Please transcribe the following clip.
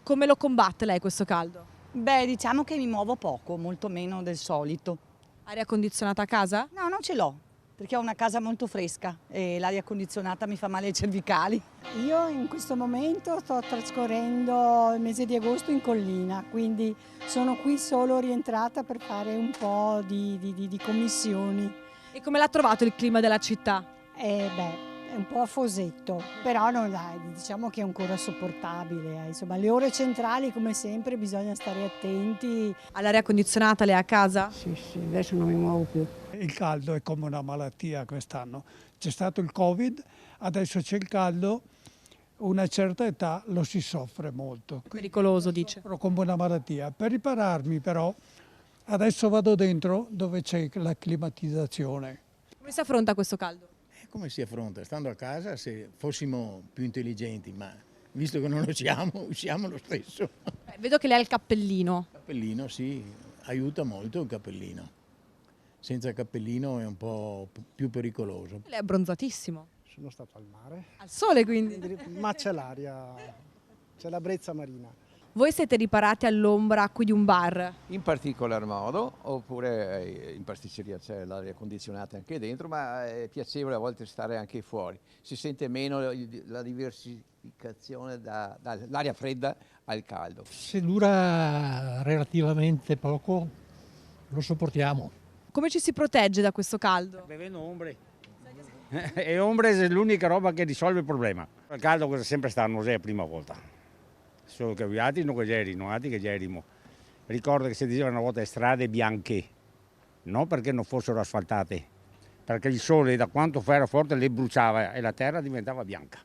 Come lo combatte lei questo caldo? Beh, diciamo che mi muovo poco, molto meno del solito. Aria condizionata a casa? No, non ce l'ho, perché ho una casa molto fresca e l'aria condizionata mi fa male ai cervicali. Io in questo momento sto trascorrendo il mese di agosto in collina, quindi sono qui solo rientrata per fare un po' di commissioni. E come l'ha trovato il clima della città? È un po' afosetto, però non, dai, diciamo che è ancora sopportabile. Insomma, le ore centrali, come sempre, bisogna stare attenti. All'aria condizionata lei a casa? Sì, adesso non mi muovo più. Il caldo è come una malattia quest'anno. C'è stato il Covid, adesso c'è il caldo, una certa età lo si soffre molto. Pericoloso, dice. Soffro come una malattia. Per ripararmi però adesso vado dentro dove c'è la climatizzazione. Come si affronta questo caldo? Come si affronta? Stando a casa, se fossimo più intelligenti, ma visto che non lo siamo, usciamo lo stesso. Vedo che lei ha il cappellino. Il cappellino sì, aiuta molto il cappellino. Senza cappellino è un po' più pericoloso. Lei è abbronzatissimo. Sono stato al mare, Al sole quindi. ma c'è l'aria, c'è la brezza marina. Voi siete riparati all'ombra qui di un bar? In particolar modo, oppure in pasticceria c'è l'aria condizionata anche dentro, ma è piacevole a volte stare anche fuori. Si sente meno la diversificazione dall'aria fredda al caldo. Se dura relativamente poco, lo sopportiamo. Come ci si protegge da questo caldo? Bevendo ombre. E ombre è l'unica roba che risolve il problema. Il caldo cosa sempre stanno, è la prima volta. Solo che gli altri non che gerimo. Ricordo che si diceva una volta strade bianche, non perché non fossero asfaltate, perché il sole da quanto era forte le bruciava e la terra diventava bianca.